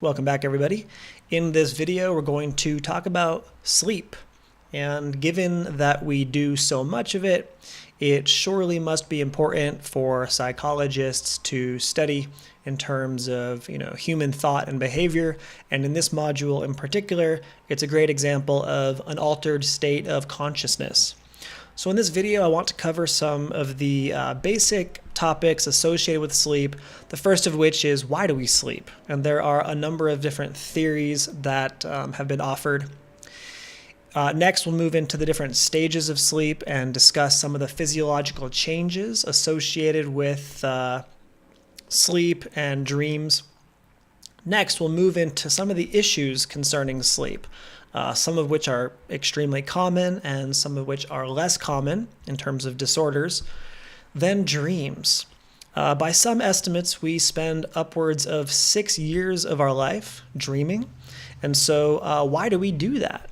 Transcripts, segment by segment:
Welcome back, everybody. In this video, we're going to talk about sleep. And given that we do so much of it, it surely must be important for psychologists to study in terms of, human thought and behavior. And in this module in particular, it's a great example of an altered state of consciousness. So in this video, I want to cover some of the basic topics associated with sleep, the first of which is why do we sleep? And there are a number of different theories that have been offered. Next, we'll move into the different stages of sleep and discuss some of the physiological changes associated with sleep and dreams. Next, we'll move into some of the issues concerning sleep. Some of which are extremely common and some of which are less common in terms of disorders. Then dreams. By some estimates, we spend upwards of 6 years of our life dreaming. And so why do we do that?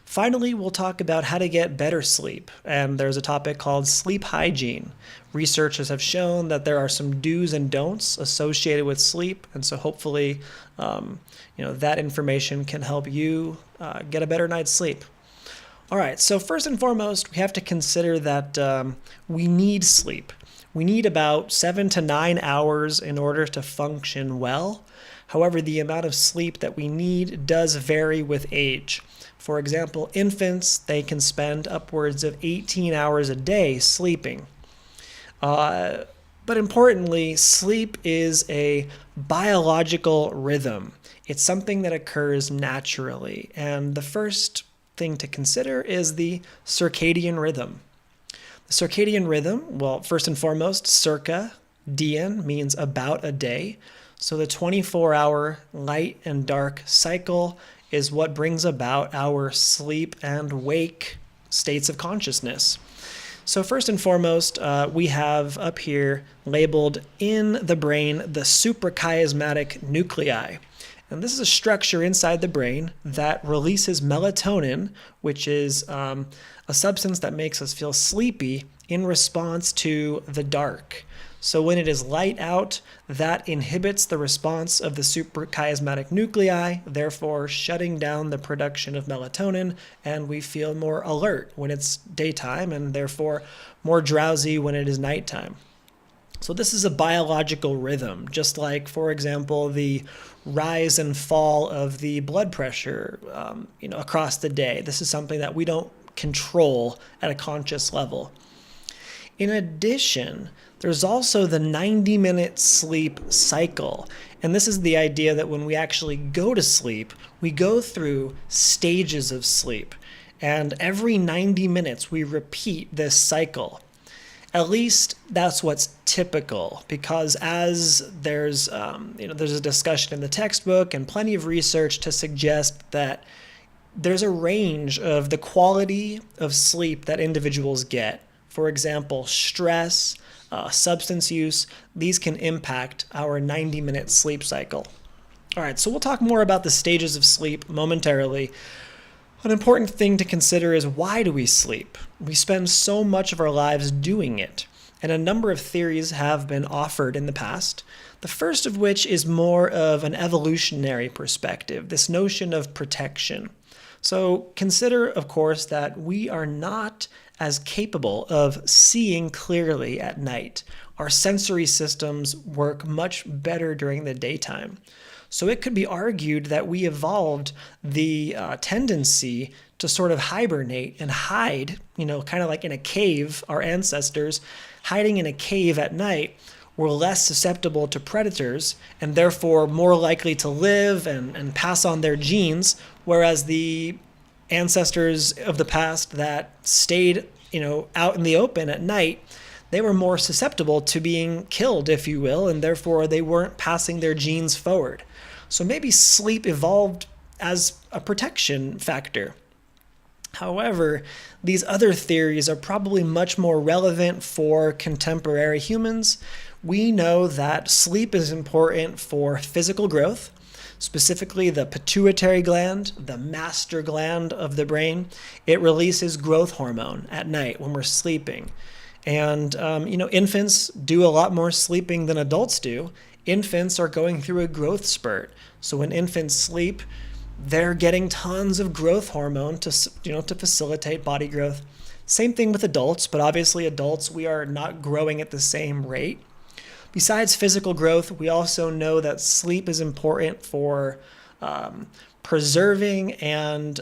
Finally, we'll talk about how to get better sleep. And there's a topic called sleep hygiene. Researchers have shown that there are some do's and don'ts associated with sleep. And so hopefully, that information can help you get a better night's sleep. All right, so first and foremost, we have to consider that we need sleep. We need about 7 to 9 hours in order to function well. However, the amount of sleep that we need does vary with age. For example, infants, they can spend upwards of 18 hours a day sleeping. But importantly, sleep is a biological rhythm. It's something that occurs naturally. And the first thing to consider is the circadian rhythm. The circadian rhythm, well, first and foremost, circadian means about a day. So the 24-hour light and dark cycle is what brings about our sleep and wake states of consciousness. So first and foremost, we have up here labeled in the brain the suprachiasmatic nuclei. And this is a structure inside the brain that releases melatonin, which is a substance that makes us feel sleepy in response to the dark. So when it is light out, that inhibits the response of the suprachiasmatic nuclei, therefore shutting down the production of melatonin, and we feel more alert when it's daytime and therefore more drowsy when it is nighttime. So this is a biological rhythm, just like, for example, the rise and fall of the blood pressure, across the day. This is something that we don't control at a conscious level. In addition, there's also the 90-minute sleep cycle. And this is the idea that when we actually go to sleep, we go through stages of sleep. And every 90 minutes, we repeat this cycle. At least that's what's typical, because as there's a discussion in the textbook and plenty of research to suggest that there's a range of the quality of sleep that individuals get. For example, stress, substance use, these can impact our 90-minute sleep cycle. All right, so we'll talk more about the stages of sleep momentarily. An important thing to consider is why do we sleep? We spend so much of our lives doing it, and a number of theories have been offered in the past. The first of which is more of an evolutionary perspective, this notion of protection. So consider, of course, that we are not as capable of seeing clearly at night. Our sensory systems work much better during the daytime. So it could be argued that we evolved the tendency to sort of hibernate and hide, kind of like in a cave. Our ancestors hiding in a cave at night were less susceptible to predators and therefore more likely to live and pass on their genes, whereas the ancestors of the past that stayed, out in the open at night, they were more susceptible to being killed, if you will, and therefore they weren't passing their genes forward. So maybe sleep evolved as a protection factor. However, these other theories are probably much more relevant for contemporary humans. We know that sleep is important for physical growth, specifically the pituitary gland, the master gland of the brain. It releases growth hormone at night when we're sleeping. And, infants do a lot more sleeping than adults do. Infants are going through a growth spurt. So when infants sleep, they're getting tons of growth hormone to facilitate body growth. Same thing with adults, but obviously adults, we are not growing at the same rate. Besides physical growth, we also know that sleep is important for preserving and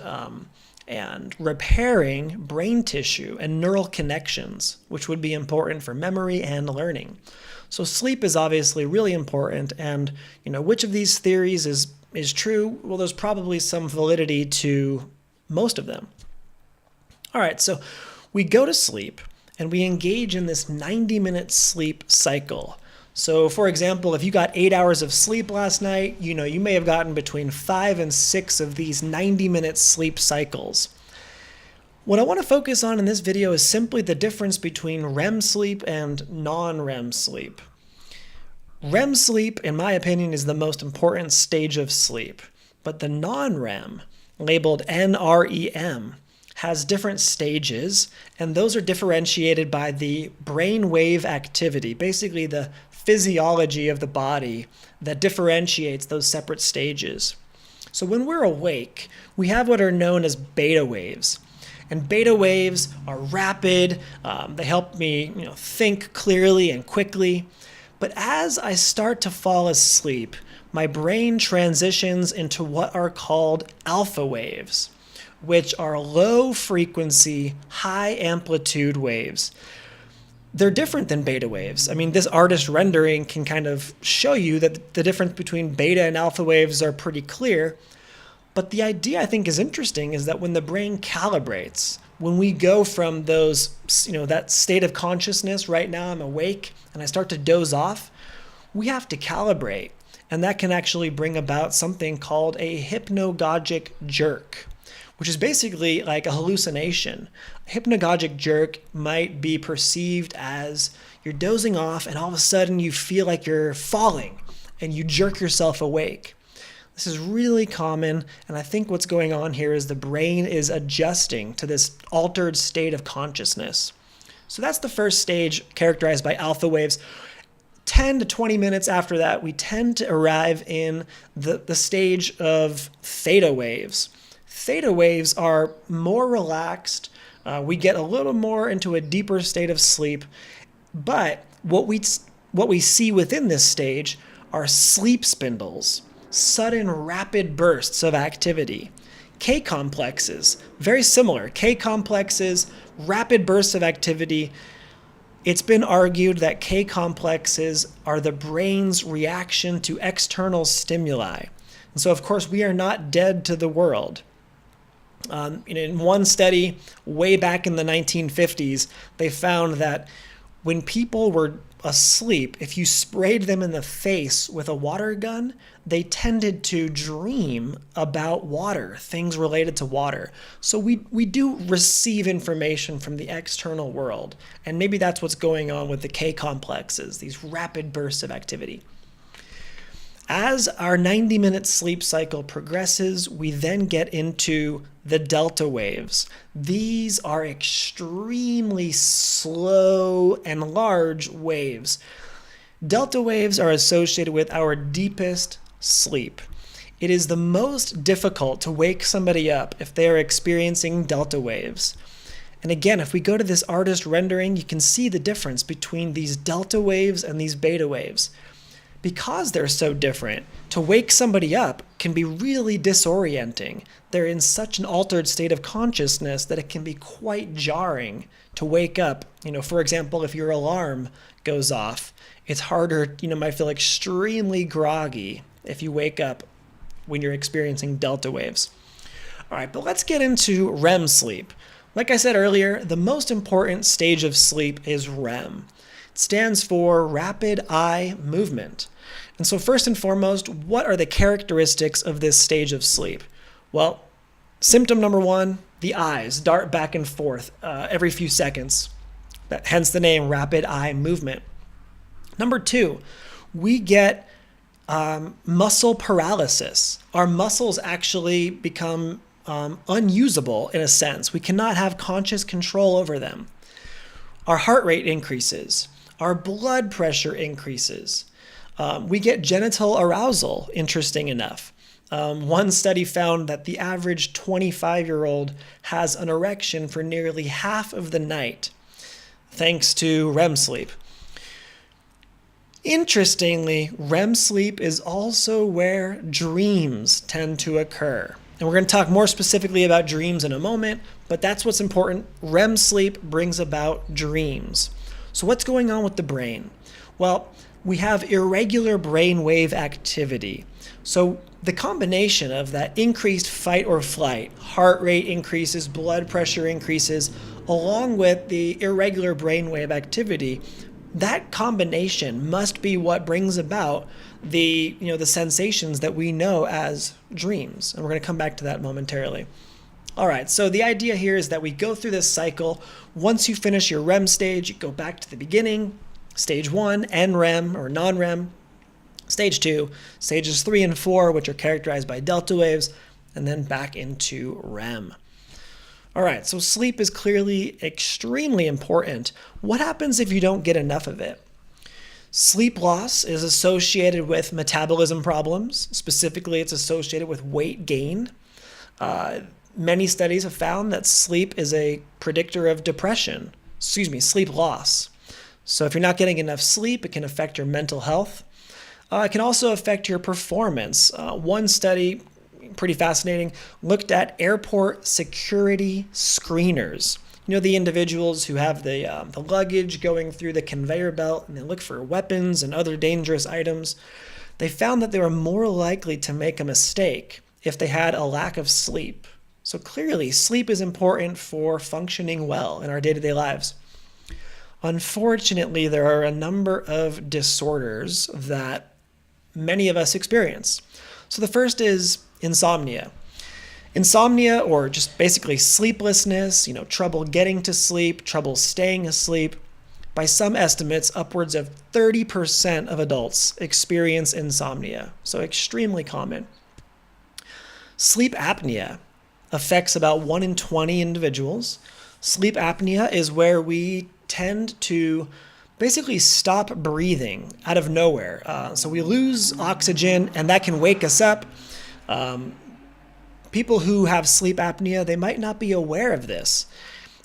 repairing brain tissue and neural connections, which would be important for memory and learning. So sleep is obviously really important, and which of these theories is true? Well, there's probably some validity to most of them. All right, so we go to sleep and we engage in this 90-minute sleep cycle. So for example, if you got 8 hours of sleep last night, you may have gotten between 5 and 6 of these 90-minute sleep cycles. What I want to focus on in this video is simply the difference between REM sleep and non-REM sleep. REM sleep, in my opinion, is the most important stage of sleep, but the non-REM, labeled NREM, has different stages, and those are differentiated by the brain wave activity, basically the physiology of the body that differentiates those separate stages. So when we're awake, we have what are known as beta waves. And beta waves are rapid, they help me think clearly and quickly. But as I start to fall asleep, my brain transitions into what are called alpha waves, which are low frequency, high amplitude waves. They're different than beta waves. I mean, this artist rendering can kind of show you that the difference between beta and alpha waves are pretty clear. But the idea I think is interesting is that when the brain calibrates, when we go from those, that state of consciousness, right now I'm awake, and I start to doze off, we have to calibrate. And that can actually bring about something called a hypnagogic jerk, which is basically like a hallucination. A hypnagogic jerk might be perceived as you're dozing off and all of a sudden you feel like you're falling and you jerk yourself awake. This is really common, and I think what's going on here is the brain is adjusting to this altered state of consciousness. So that's the first stage, characterized by alpha waves. 10 to 20 minutes after that, we tend to arrive in the stage of theta waves. Theta waves are more relaxed. We get a little more into a deeper state of sleep. But what we see within this stage are sleep spindles, sudden rapid bursts of activity. K-complexes, very similar. K-complexes, rapid bursts of activity. It's been argued that K-complexes are the brain's reaction to external stimuli. And so, of course, we are not dead to the world. In one study way back in the 1950s, they found that when people were asleep, if you sprayed them in the face with a water gun, they tended to dream about water, things related to water. So we do receive information from the external world, and maybe that's what's going on with the K-complexes, these rapid bursts of activity. As our 90-minute sleep cycle progresses, we then get into the delta waves. These are extremely slow and large waves. Delta waves are associated with our deepest sleep. It is the most difficult to wake somebody up if they are experiencing delta waves. And again, if we go to this artist rendering, you can see the difference between these delta waves and these beta waves. Because they're so different, to wake somebody up can be really disorienting. They're in such an altered state of consciousness that it can be quite jarring to wake up. For example, if your alarm goes off, it's harder, might feel extremely groggy if you wake up when you're experiencing delta waves. All right, but let's get into REM sleep. Like I said earlier, the most important stage of sleep is REM. It stands for rapid eye movement. And so first and foremost, what are the characteristics of this stage of sleep? Well, symptom number one, the eyes dart back and forth every few seconds. Hence the name rapid eye movement. Number two, we get muscle paralysis. Our muscles actually become unusable in a sense. We cannot have conscious control over them. Our heart rate increases. Our blood pressure increases. We get genital arousal, interesting enough. One study found that the average 25-year-old has an erection for nearly half of the night, thanks to REM sleep. Interestingly, REM sleep is also where dreams tend to occur. And we're going to talk more specifically about dreams in a moment, but that's what's important. REM sleep brings about dreams. So what's going on with the brain? Well, we have irregular brainwave activity. So the combination of that increased fight or flight, heart rate increases, blood pressure increases, along with the irregular brainwave activity, that combination must be what brings about the sensations that we know as dreams. And we're going to come back to that momentarily. All right, so the idea here is that we go through this cycle. Once you finish your REM stage, you go back to the beginning, stage 1, NREM or non-REM, stage 2, stages 3 and 4, which are characterized by delta waves, and then back into REM. All right, so sleep is clearly extremely important. What happens if you don't get enough of it? Sleep loss is associated with metabolism problems. Specifically, it's associated with weight gain. Many studies have found that sleep is a predictor of sleep loss. So if you're not getting enough sleep, it can affect your mental health. It can also affect your performance. One study, pretty fascinating, looked at airport security screeners. The individuals who have the luggage going through the conveyor belt and they look for weapons and other dangerous items. They found that they were more likely to make a mistake if they had a lack of sleep. So clearly, sleep is important for functioning well in our day-to-day lives. Unfortunately, there are a number of disorders that many of us experience. So the first is insomnia. Insomnia, or just basically sleeplessness, trouble getting to sleep, trouble staying asleep. By some estimates, upwards of 30% of adults experience insomnia, so extremely common. Sleep apnea affects about 1 in 20 individuals. Sleep apnea is where we tend to basically stop breathing out of nowhere. So we lose oxygen, and that can wake us up. People who have sleep apnea, they might not be aware of this.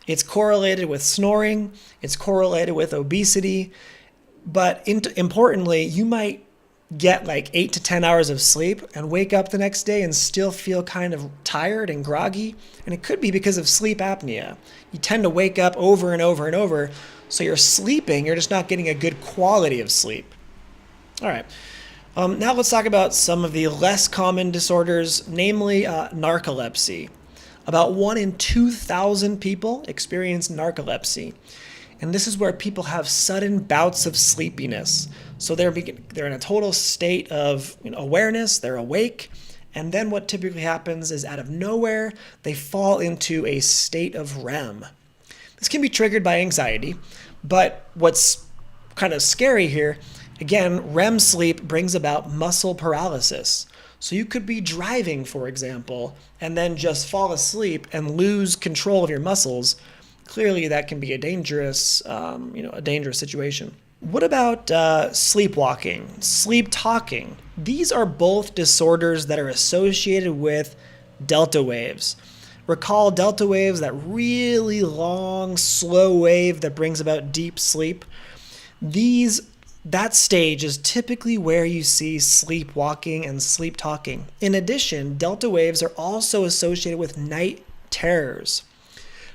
It's correlated with snoring, it's correlated with obesity, but importantly, you might get like 8 to 10 hours of sleep and wake up the next day and still feel kind of tired and groggy, and it could be because of sleep apnea. You tend to wake up over and over and over, so you're sleeping, you're just not getting a good quality of sleep. All right. Now let's talk about some of the less common disorders, namely narcolepsy. About 1 in 2,000 people experience narcolepsy. And this is where people have sudden bouts of sleepiness. So they're in a total state of awareness, they're awake, and then what typically happens is out of nowhere, they fall into a state of REM. This can be triggered by anxiety, but what's kind of scary here, again, REM sleep brings about muscle paralysis. So you could be driving, for example, and then just fall asleep and lose control of your muscles. Clearly, that can be a dangerous situation. What about sleepwalking, sleep talking? These are both disorders that are associated with delta waves. Recall delta waves, that really long, slow wave that brings about deep sleep. That stage is typically where you see sleepwalking and sleep talking. In addition, delta waves are also associated with night terrors.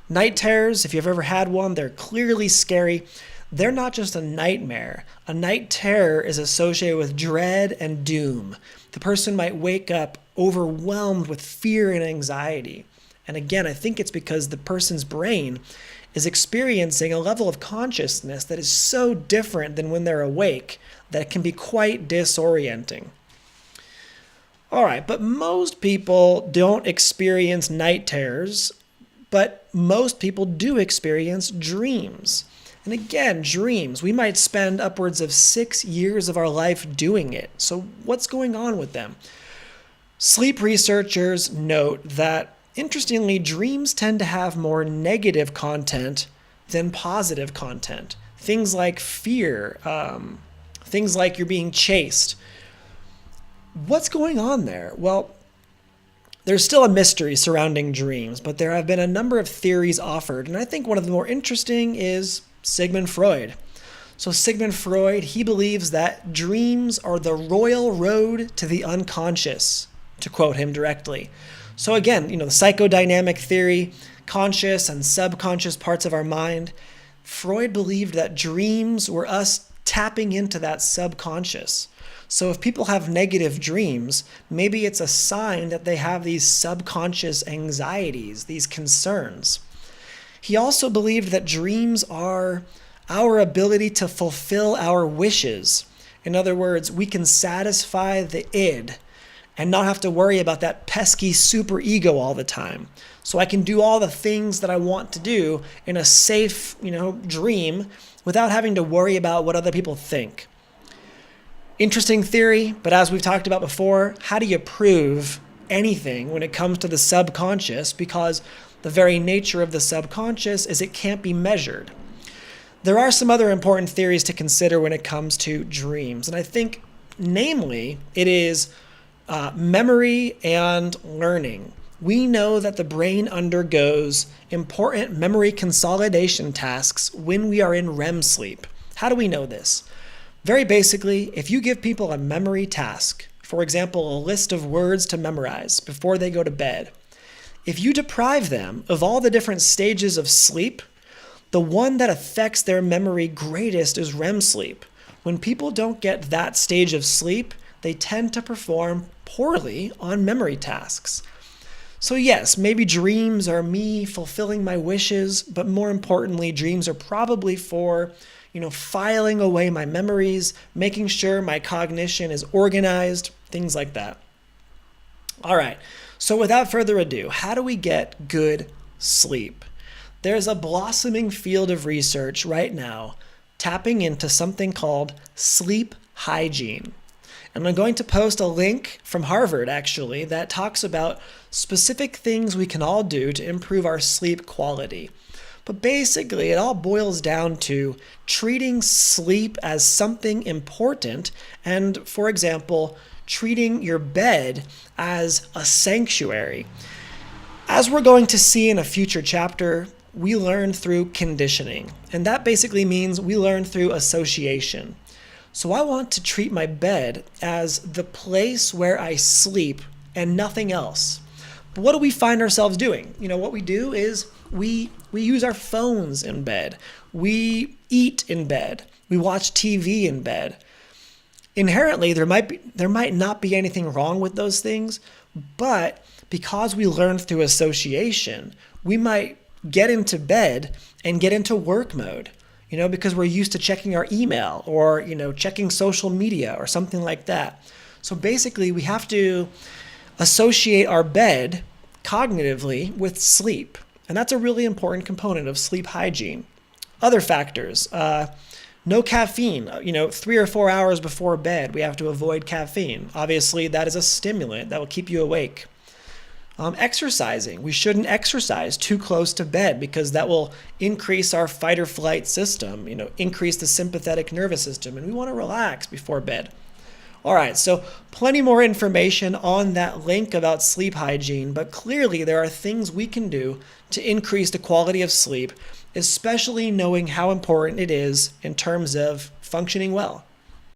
Night terrors, if you've ever had one, they're clearly scary. They're not just a nightmare. A night terror is associated with dread and doom. The person might wake up overwhelmed with fear and anxiety. And again, I think it's because the person's brain is experiencing a level of consciousness that is so different than when they're awake that it can be quite disorienting. All right, but most people don't experience night terrors, but most people do experience dreams. And again, dreams, we might spend upwards of 6 years of our life doing it. So what's going on with them? Sleep researchers note that, interestingly, dreams tend to have more negative content than positive content. Things like fear, things like you're being chased. What's going on there? Well, There's still a mystery surrounding dreams, but there have been a number of theories offered, and I think one of the more interesting is Sigmund Freud. So Sigmund Freud, he believes that dreams are the royal road to the unconscious, to quote him directly. So again, the psychodynamic theory, conscious and subconscious parts of our mind, Freud believed that dreams were us tapping into that subconscious. So if people have negative dreams, maybe it's a sign that they have these subconscious anxieties, these concerns. He also believed that dreams are our ability to fulfill our wishes. In other words, we can satisfy the id and not have to worry about that pesky superego all the time. So I can do all the things that I want to do in a safe, dream without having to worry about what other people think. Interesting theory, but as we've talked about before, how do you prove anything when it comes to the subconscious? Because the very nature of the subconscious is it can't be measured. There are some other important theories to consider when it comes to dreams, and I think, namely, it is memory and learning. We know that the brain undergoes important memory consolidation tasks when we are in REM sleep. How do we know this? Very basically, if you give people a memory task, for example, a list of words to memorize before they go to bed, if you deprive them of all the different stages of sleep, the one that affects their memory greatest is REM sleep. When people don't get that stage of sleep, they tend to perform poorly on memory tasks. So yes, maybe dreams are me fulfilling my wishes, but more importantly, dreams are probably for filing away my memories, making sure my cognition is organized, things like that. All right, so without further ado, how do we get good sleep? There's a blossoming field of research right now tapping into something called sleep hygiene. And I'm going to post a link from Harvard, actually, that talks about specific things we can all do to improve our sleep quality. But basically, it all boils down to treating sleep as something important and, for example, treating your bed as a sanctuary. As we're going to see in a future chapter, we learn through conditioning, and that basically means we learn through association. So I want to treat my bed as the place where I sleep and nothing else. But what do we find ourselves doing? What we do is we use our phones in bed. We eat in bed. We watch TV in bed. Inherently, there might not be anything wrong with those things, but because we learn through association, we might get into bed and get into work mode, because we're used to checking our email or, checking social media or something like that. So basically, we have to associate our bed cognitively with sleep. And that's a really important component of sleep hygiene. Other factors, no caffeine. 3 or 4 hours before bed, we have to avoid caffeine. Obviously, that is a stimulant that will keep you awake. Exercising. We shouldn't exercise too close to bed because that will increase our fight or flight system, increase the sympathetic nervous system, and we want to relax before bed. All right, so plenty more information on that link about sleep hygiene, but clearly there are things we can do to increase the quality of sleep, especially knowing how important it is in terms of functioning well.